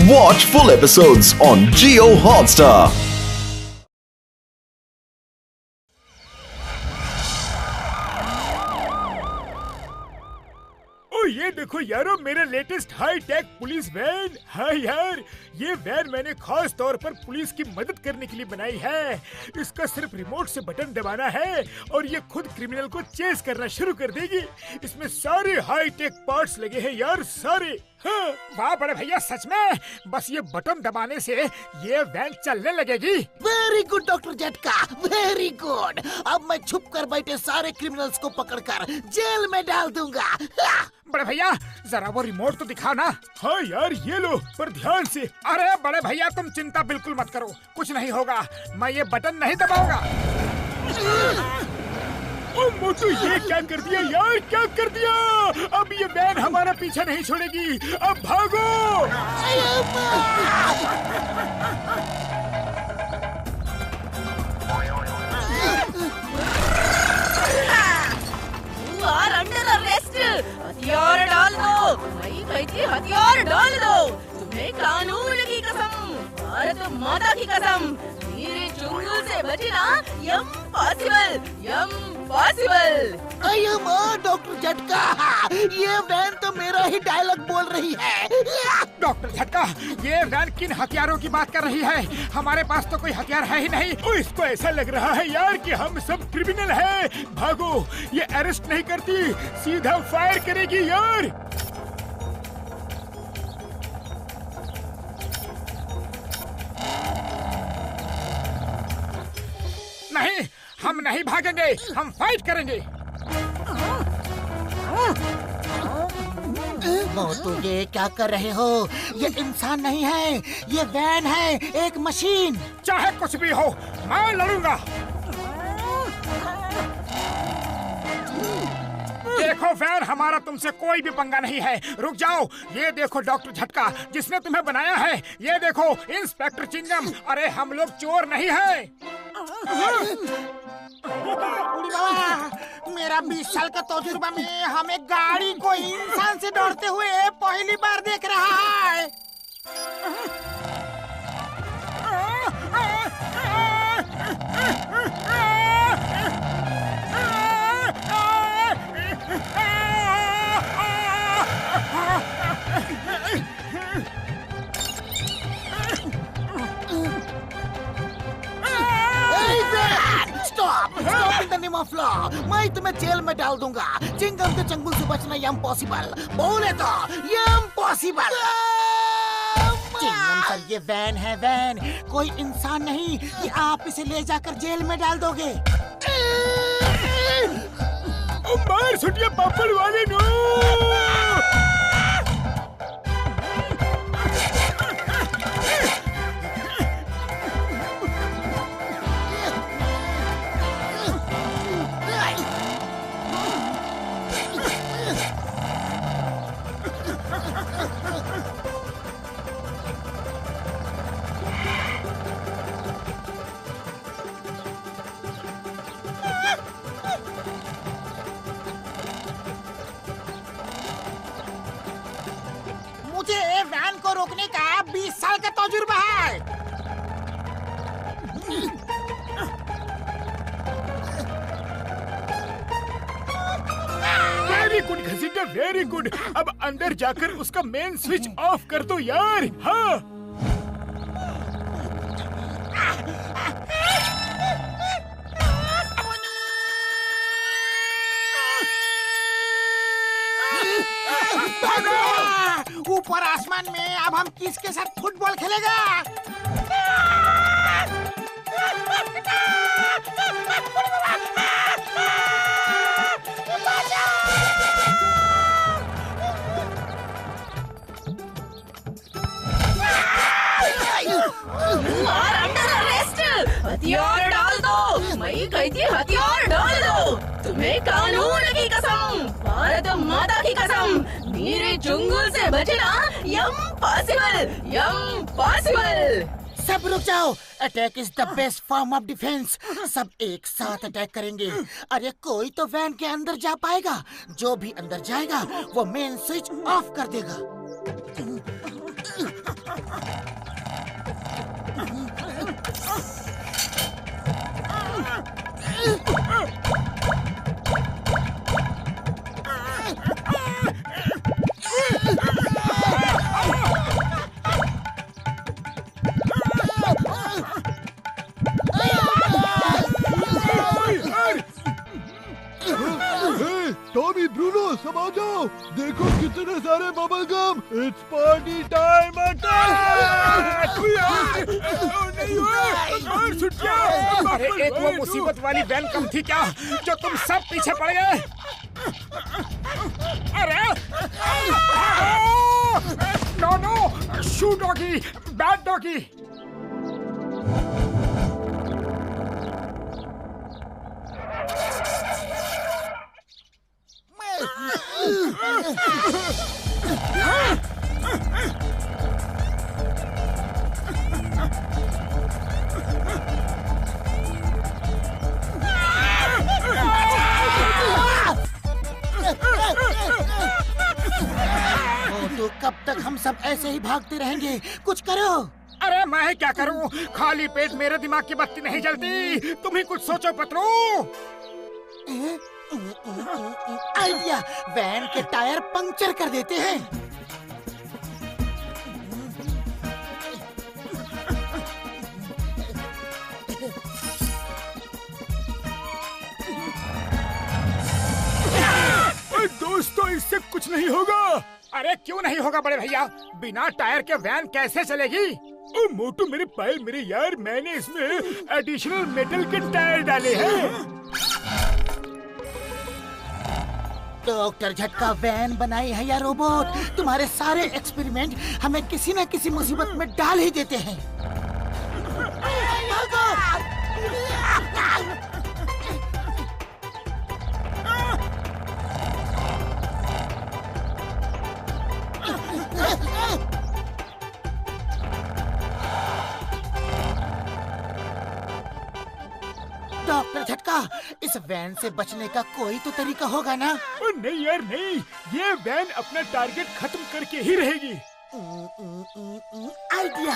Watch full episodes on Jio Hotstar. ये देखो यारो, मेरा latest high tech police van. हाँ यार, ये वैन मैंने खास तौर पर पुलिस की मदद करने के लिए बनाई है। इसका सिर्फ रिमोट से बटन दबाना है और ये खुद क्रिमिनल को चेस करना शुरू कर देगी। इसमें सारे हाई टेक पार्ट्स लगे हैं यार, सारे। हाँ, वाह बड़े भैया, सच में बस ये बटन दबाने से ये वैन चलने लगेगी। वेरी गुड डॉक्टर झटका, वेरी गुड। अब मैं छुप कर बैठे सारे क्रिमिनल्स को पकड़कर जेल में डाल दूंगा। बड़े भैया जरा वो रिमोट तो दिखाओ ना। हाँ यार ये लो, पर ध्यान से। अरे बड़े भैया तुम चिंता बिल्कुल मत करो, कुछ नहीं होगा। मैं ये बटन नहीं दबाऊंगा। ओ मोटू, ये क्या कर दिया यार, क्या कर दिया? अब ये वैन हमारा पीछा नहीं छोड़ेगी, अब भागो। Under arrest. हथियार डाल दो। मैं कहती हथियार डाल दो। तुम्हें कानून की कसम, भारत माता की कसम, मेरे चुंगल से बचना इम्पॉसिबल, इम्पॉसिबल। अयो माँ डॉक्टर झटका, ये वैन तो मेरा ही डायलॉग बोल रही है। डॉक्टर झटका, ये वैन किन हथियारों की बात कर रही है? हमारे पास तो कोई हथियार है ही नहीं। ओ, इसको ऐसा लग रहा है यार कि हम सब क्रिमिनल हैं। भागो, ये अरेस्ट नहीं करती, सीधा फायर करेगी यार। नहीं, हम नहीं भागेंगे, हम फाइट करेंगे। मोटू ये क्या कर रहे हो? ये इंसान नहीं है, ये वैन है, एक मशीन। चाहे कुछ भी हो, मैं लड़ूंगा। देखो वैन, हमारा तुमसे कोई भी पंगा नहीं है। रुक जाओ, ये देखो डॉक्टर झटका, जिसने तुम्हें बनाया है। ये देखो इंस्पेक्टर चिंगम। अरे हम लोग चोर नहीं है। मेरा 20 साल का तजुर्बा में हमें गाड़ी को इंसान से दौड़ते हुए पहली बार देख रहा है। मैं तुम्हें जेल में डाल दूंगा। चिंगम के चंगुल से बचना इम्पॉसिबल, बोले तो इम्पॉसिबल। चिंगम सर, ये वैन है, वैन, कोई इंसान नहीं कि आप इसे ले जाकर जेल में डाल दोगे। मार सुटिया पापड़ वाले नो। मुझे वैन को रोकने का 20 साल का तजुर्बा है। वेरी गुड घसीटा, वेरी गुड। अब अंदर जाकर उसका मेन स्विच ऑफ कर दो यार। हाँ, ऊपर आसमान में अब हम किसके साथ फुटबॉल खेलेगा? हथियार डाल दो। मैं कहती हथियार डाल दो। तुम्हें कानून की कसम, भारत माता की कसम, मेरे चुंगल से बचना इम्पॉसिबल, इम्पॉसिबल। सब रुक जाओ। Attack is the best form of defence. सब एक साथ अटैक करेंगे। अरे कोई तो वैन के अंदर जा पाएगा। जो भी अंदर जाएगा वो मेन स्विच ऑफ कर देगा। Body time attack! नहीं हुआ, छूट गया। अरे एक वो मुसीबत वाली वैन कम थी क्या जो तुम सब पीछे पड़ गए? अरे नो नो, शू डॉगी, बैड डॉगी। तो कब तक हम सब ऐसे ही भागते रहेंगे? कुछ करो। अरे मैं क्या करूं? खाली पेट मेरे दिमाग की बत्ती नहीं जलती। तुम ही कुछ सोचो पतलू। आइडिया, वैन के टायर पंक्चर कर देते हैं। दोस्तों इससे कुछ नहीं होगा। अरे क्यों नहीं होगा बड़े भैया? बिना टायर के वैन कैसे चलेगी? ओ मोटू मेरे पायल मेरे यार, मैंने इसमें एडिशनल मेटल के टायर डाले हैं। डॉक्टर झटका वैन बनाई है या रोबोट? तुम्हारे सारे एक्सपेरिमेंट हमें किसी न किसी मुसीबत में डाल ही देते हैं। डॉक्टर झटका, इस वैन से बचने का कोई तो तरीका होगा ना? नहीं यार नहीं, ये वैन अपना टारगेट खत्म करके ही रहेगी। आइडिया,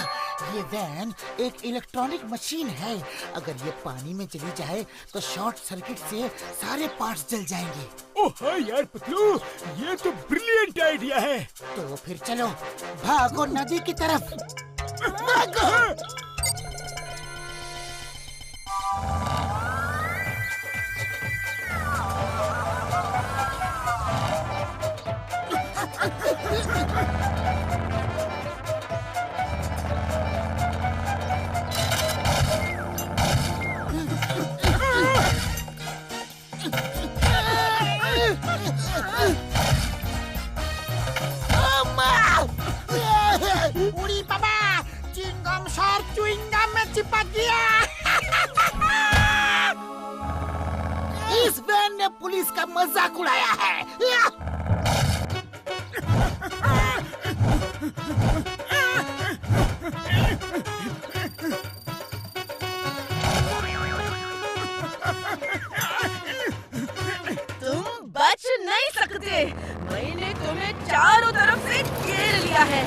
ये वैन एक इलेक्ट्रॉनिक मशीन है। अगर ये पानी में चली जाए तो शॉर्ट सर्किट से सारे पार्ट्स जल जाएंगे। ओह हाँ यार पतलू, ये तो ब्रिलियंट आइडिया है। तो फिर चलो भागो नदी की तरफ। भागो। उड़ी बाबा, चिंगम शार्क च्युइंगम में चिपक गया। इस वैन ने पुलिस का मजाक उड़ाया है। तुम बच नहीं सकते। मैंने तुम्हें चारों तरफ से घेर लिया है।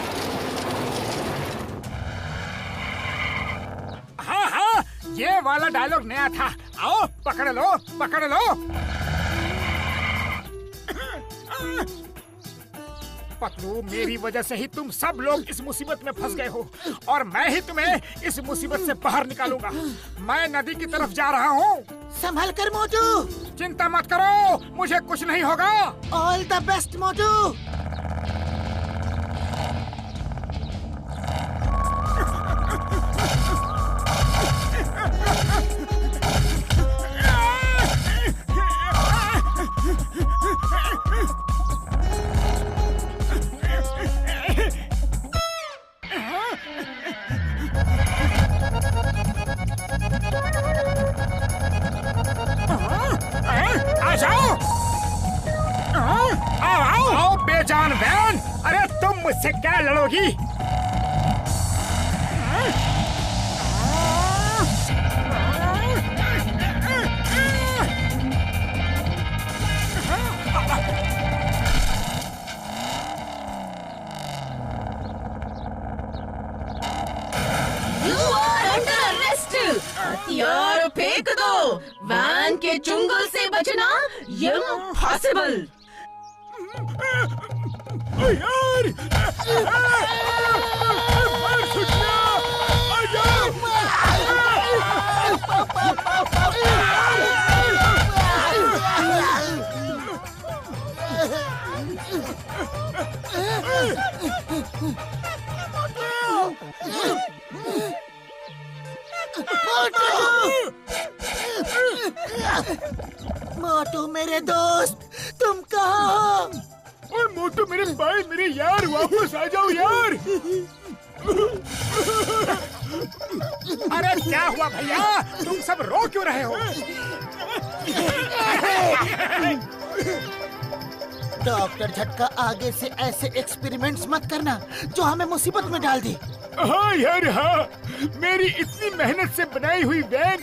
हाँ हाँ, ये वाला डायलॉग नया था। आओ पकड़ लो, पकड़ लो। पतलू, मेरी वजह से ही तुम सब लोग इस मुसीबत में फंस गए हो और मैं ही तुम्हें इस मुसीबत से बाहर निकालूंगा। मैं नदी की तरफ जा रहा हूँ। संभल कर मोटू। चिंता मत करो, मुझे कुछ नहीं होगा। ऑल द बेस्ट मोटू। आओ बेजान वैन, अरे तुम मुझसे क्या लड़ोगी? हथियार फेंक दो। वैन के चुंगल से बचना इम्पॉसिबल। यार मार छुटिया, आ जाओ। मोटू मेरे दोस्त, तुम कहाँ हो? और मोटू मेरे भाई, मेरे यार, वापस आ जाओ यार। अरे क्या हुआ भैया, तुम सब रो क्यों रहे हो? डॉक्टर झटका, आगे से ऐसे एक्सपेरिमेंट्स मत करना जो हमें मुसीबत में डाल दे। हाँ यार हाँ, मेरी इतनी मेहनत से बनाई हुई वैन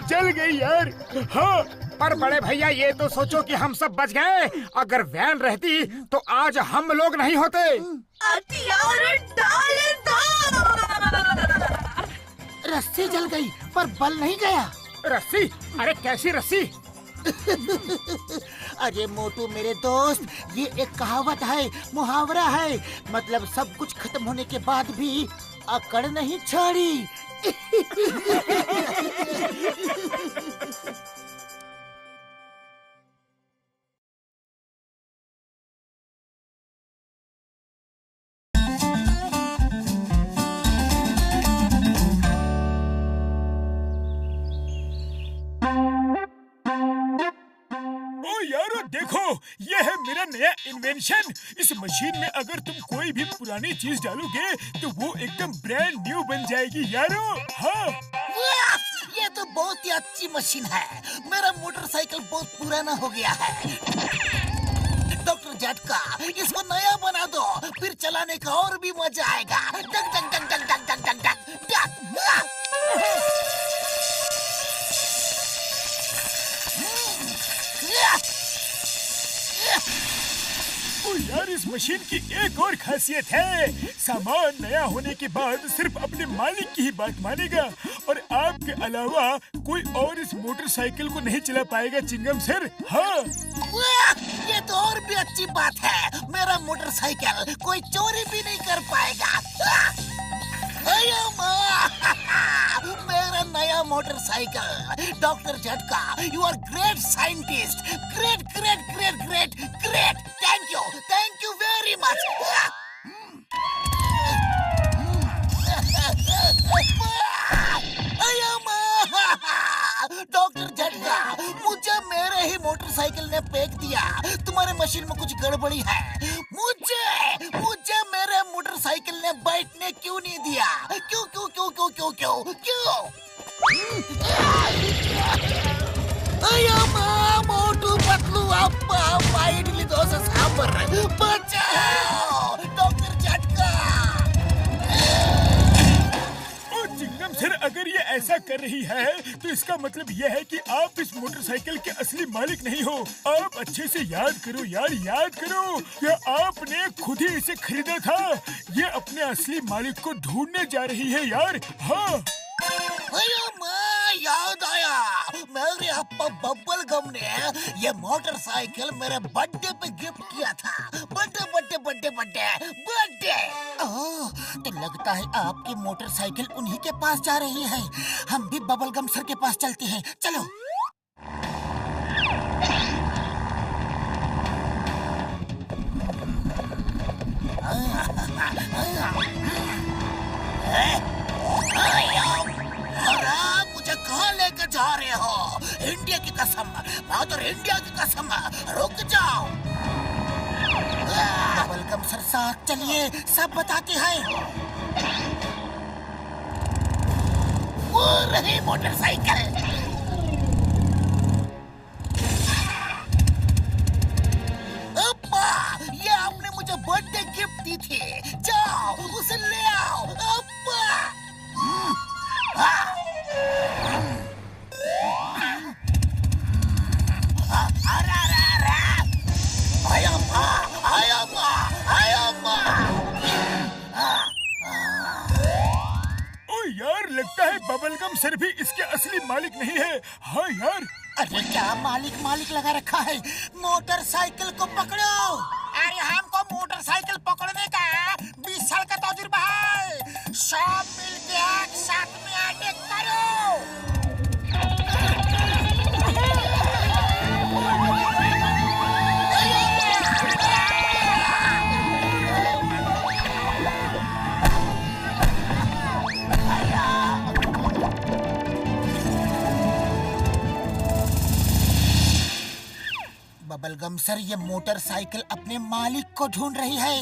जल गई यार। हाँ, पर बड़े भैया ये तो सोचो कि हम सब बच गए। अगर वैन रहती तो आज हम लोग नहीं होते। हथियार डाल दो। रस्सी जल गई पर बल नहीं गया। रस्सी? अरे कैसी रस्सी? अरे मोटू मेरे दोस्त, ये एक कहावत है, मुहावरा है। मतलब सब कुछ खत्म होने के बाद भी अकड़ नहीं छोड़ी। यारो देखो, ये है मेरा नया इन्वेंशन। इस मशीन में अगर तुम कोई भी पुरानी चीज डालोगे तो वो एकदम ब्रांड न्यू बन जाएगी यारो। हाँ, ये तो बहुत ही अच्छी मशीन है। मेरा मोटरसाइकिल बहुत पुराना हो गया है। डॉक्टर झटका, इसको नया बना दो, फिर चलाने का और भी मजा आएगा। Duck duck duck duck duck duck duck duck duck. ओ यार, इस मशीन की एक और खासियत है। सामान नया होने के बाद सिर्फ अपने मालिक की ही बात मानेगा और आपके अलावा कोई और इस मोटरसाइकिल को नहीं चला पाएगा चिंगम सर। हाँ, ये तो और भी अच्छी बात है। मेरा मोटरसाइकिल कोई चोरी भी नहीं कर पाएगा। मेरा नया motorcycle. Doctor Jhatka, you are great scientist. Great great great great great. Thank you very much. Doctor Jhatka, मुझे मेरे ही मोटरसाइकिल ने फेंक दिया। तुम्हारे मशीन में कुछ गड़बड़ी है। मुझे मेरे मोटरसाइकिल ने बैठने क्यों नहीं दिया? क्यों क्यों क्यों क्यों क्यों क्यों क्यों? मोटू पतलू अप्पा इडली डोसा सांबर, बचाओ डॉक्टर झटका। चिंगम सर, अगर ये ऐसा कर रही है तो इसका मतलब ये है कि आप इस मोटरसाइकिल के असली मालिक नहीं हो। आप अच्छे से याद करो यार, याद करो। क्या आपने खुद ही इसे खरीदा था? ये अपने असली मालिक को ढूंढने जा रही है यार। हाँ, याद आया, मेरे अप्पा बब्बल गम ने ये मोटरसाइकिल मेरे बर्थडे पे गिफ्ट किया था। बर्थडे। तो लगता है आपकी मोटरसाइकिल उन्हीं के पास जा रही है। हम भी बबल गम सर के पास चलते हैं, चलो। मुझे कहाँ लेकर जा रहे हो? इंडिया की कसम, माधुर इंडिया की कसम, रुक जाओ। वेलकम सर, साथ चलिए, सब बताते हैं। वो रही मोटरसाइकिल। अप्पा, ये आपने मुझे बर्थडे गिफ्ट दी थी। जाओ उसे ले आओ। अप्पा, यार लगता है बबलगम सर भी इसके असली मालिक नहीं है। हाँ यार, अरे क्या मालिक लगा रखा है? मोटरसाइकिल को पकड़ो। अरे हमको मोटरसाइकिल पकड़ने का 20 साल का तजुर्बा है। सब मिलके एक साथ में अटैक करो। बबलगम सर, ये मोटरसाइकिल अपने मालिक को ढूंढ रही है।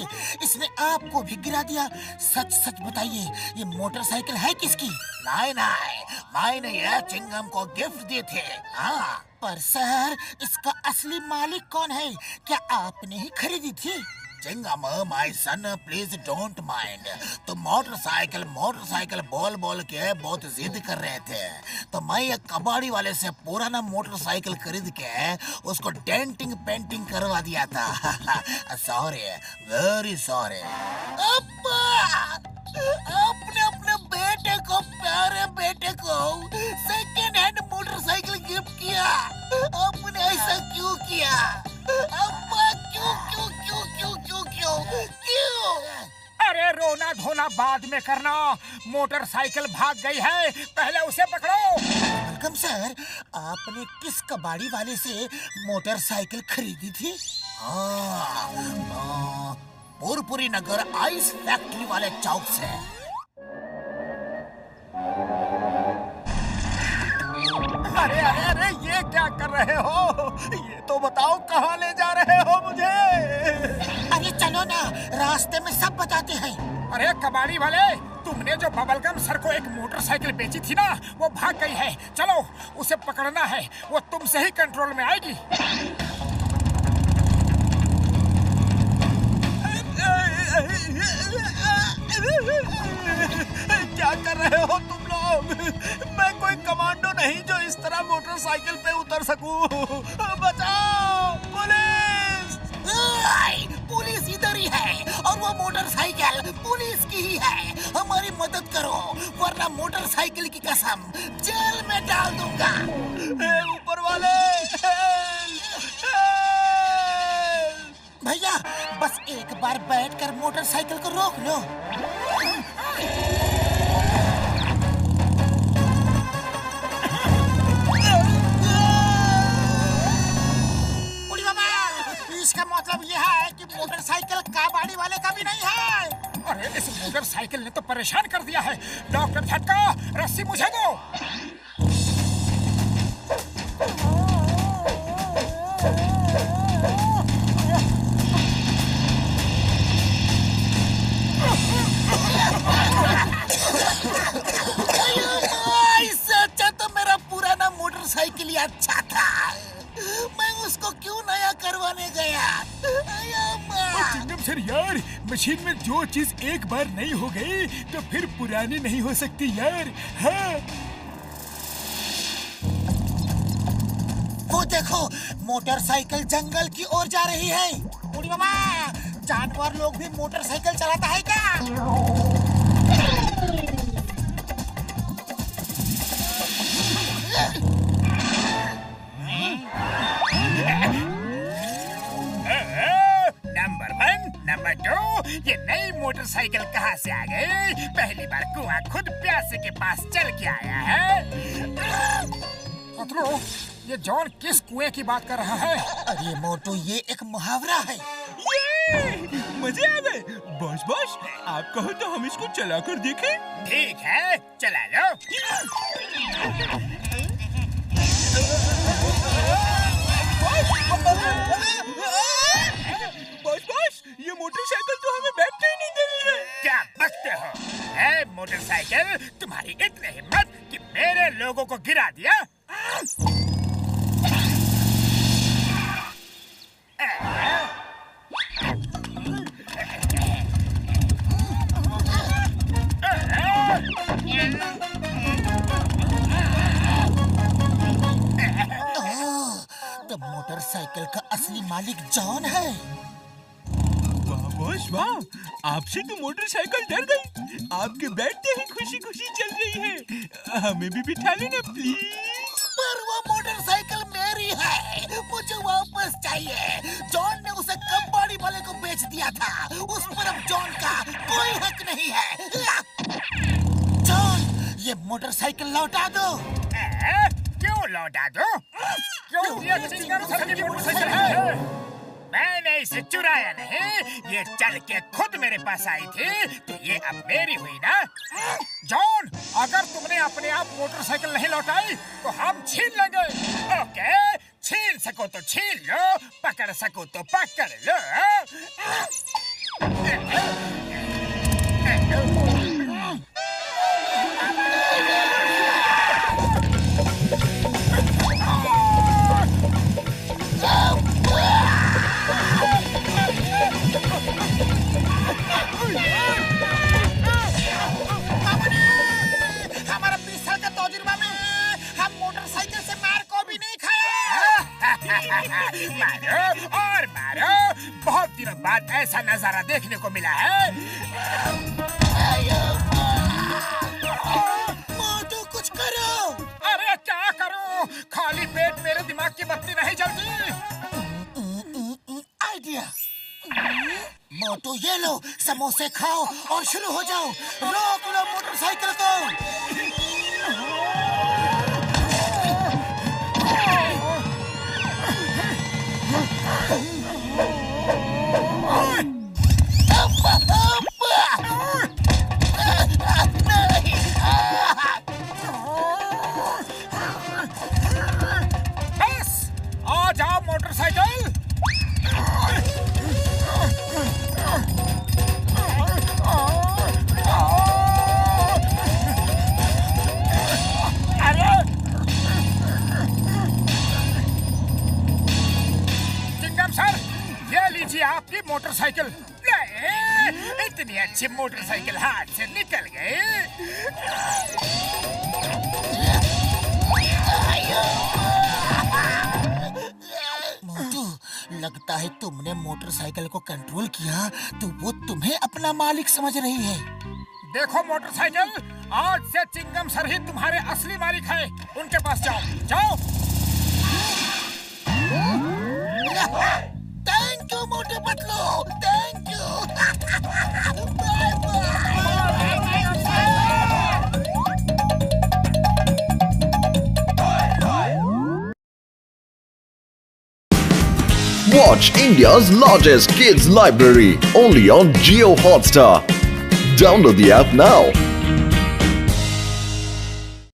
इसने आपको भी गिरा दिया। सच सच बताइए, ये मोटरसाइकिल है किसकी? नहीं नहीं, मैंने ये चिंगम को गिफ्ट दी थी। हाँ, पर सर इसका असली मालिक कौन है? क्या आपने ही खरीदी थी? Chewing gum my son, please don't mind. तो मोटरसाइकिल बोल बोल के बहुत जिद कर रहे थे, तो मैं एक कबाड़ी वाले से पुराना मोटरसाइकिल खरीद के उसको डेंटिंग पेंटिंग करवा दिया था। Sorry, very sorry. आपने अपने बेटे को, प्यारे बेटे को सेकेंड हैंड मोटरसाइकिल गिफ्ट किया। आपने ऐसा क्यों किया? अब्बा क्यों क्यों क्यों क्यों क्यों क्यों क्यों? अरे रोना धोना बाद में करना, मोटरसाइकिल भाग गई है, पहले उसे पकड़ो। वेलकम सर, आपने किस कबाड़ी वाले से मोटरसाइकिल खरीदी थी? पुरपुरी नगर आइस फैक्ट्री वाले चौक से। अरे अरे अरे, ये क्या कर रहे हो? ये तो बताओ कहाँ ले जा रहे हो मुझे? अरे चलो ना, रास्ते में सब बताते हैं। अरे कबाड़ी वाले, तुमने जो बबलगम सर को एक मोटरसाइकिल बेची थी ना, वो भाग गई है। चलो उसे पकड़ना है, वो तुमसे ही कंट्रोल में आएगी। क्या कर रहे हो तुम लोग? मैं कोई कमांडो नहीं जो इस तरह मोटरसाइकिल पे उतर सकूं। बचाओ, पुलिस! पुलिस इधर ही है और वो मोटरसाइकिल पुलिस की ही है। हमारी मदद करो, वरना मोटरसाइकिल की कसम जेल में डाल दूंगा। ऊपर वाले, भैया बस एक बार बैठकर मोटरसाइकिल को रोक लो। इसका मतलब यह है कि मोटरसाइकिल कबाड़ी वाले का भी नहीं है। अरे इस मोटरसाइकिल ने तो परेशान कर दिया है। डॉक्टर झटका, रस्सी मुझे दो। इससे अच्छा तो मेरा पुराना मोटरसाइकिल ही अच्छा था। मैं उसको क्यों नया करवाने गया? चिंगम सर यार, मशीन में जो चीज एक बार नई हो गई तो फिर पुरानी नहीं हो सकती यार। हाँ। वो देखो, मोटरसाइकिल जंगल की ओर जा रही है। बूढ़ी मामा, जानवर लोग भी मोटरसाइकिल चलाता है क्या? नंबर 1, नंबर 2, ये नई मोटरसाइकिल कहाँ से आ गई? पहली बार कुआं खुद प्यासे के पास चल के आया है। ये जॉन किस कुएं की बात कर रहा है? अरे मोटू, ये एक मुहावरा है। ये मजे आ गए। बॉस आप कहो तो हम इसको चला कर देखें? ठीक है, चला लो। बॉस ये मोटरसाइकिल तो हमें बैठने ही नहीं दे रही है। क्या बकते हो? है मोटरसाइकिल, तुम्हारी इतनी हिम्मत कि मेरे लोगों को गिरा दिया? तो मोटरसाइकिल का असली मालिक जॉन है। वाह बॉस वाह, आपसे तो मोटरसाइकिल डर गई। आपके बैठते ही खुशी खुशी चल रही है। हमें भी बिठा लेना प्लीज। पर वो मोटरसाइकिल मेरी है, मुझे वापस चाहिए। जॉन ने उसे कबाड़ी वाले को बेच दिया था, उस पर अब जॉन का कोई हक नहीं है। जॉन, ये मोटरसाइकिल लौटा दो। क्यों लौटा दो? क्यों? ये चिंगम सर की मोटरसाइकिल है। मैंने इसे चुराया नहीं, ये चल के खुद मेरे पास आई थी, तो ये अब मेरी हुई ना। जॉन, अगर तुमने अपने आप मोटरसाइकिल नहीं लौटाई तो हम छीन लेंगे। ओके, छीन सको तो छीन लो, पकड़ सको तो पकड़ लो। हमारा 20 साल का तजुर्बा में हम मोटरसाइकिल से मार को भी नहीं खाया। मारो और मारो, बहुत दिनों बाद ऐसा नजारा देखने को मिला है। मोटू कुछ करो। अरे क्या करूं, खाली पेट मेरे दिमाग की बत्ती नहीं जलती। आइडिया। मोटू ये लो, समोसे खाओ और शुरू हो जाओ। रोक लो मोटरसाइकिल को। बस आ जाओ मोटरसाइकिल। चिंगम सर, ये लीजिए आपकी मोटरसाइकिल। इतनी अच्छी मोटरसाइकिल हाथ से निकल गई। मोटू, लगता है तुमने मोटरसाइकिल को कंट्रोल किया तो वो तुम्हें अपना मालिक समझ रही है। देखो मोटरसाइकिल, आज से चिंगम सर ही तुम्हारे असली मालिक हैं। उनके पास जाओ, जाओ। Thank you Motu Patlu, thank you. Watch India's largest kids library only on Jio Hotstar. Download the app now.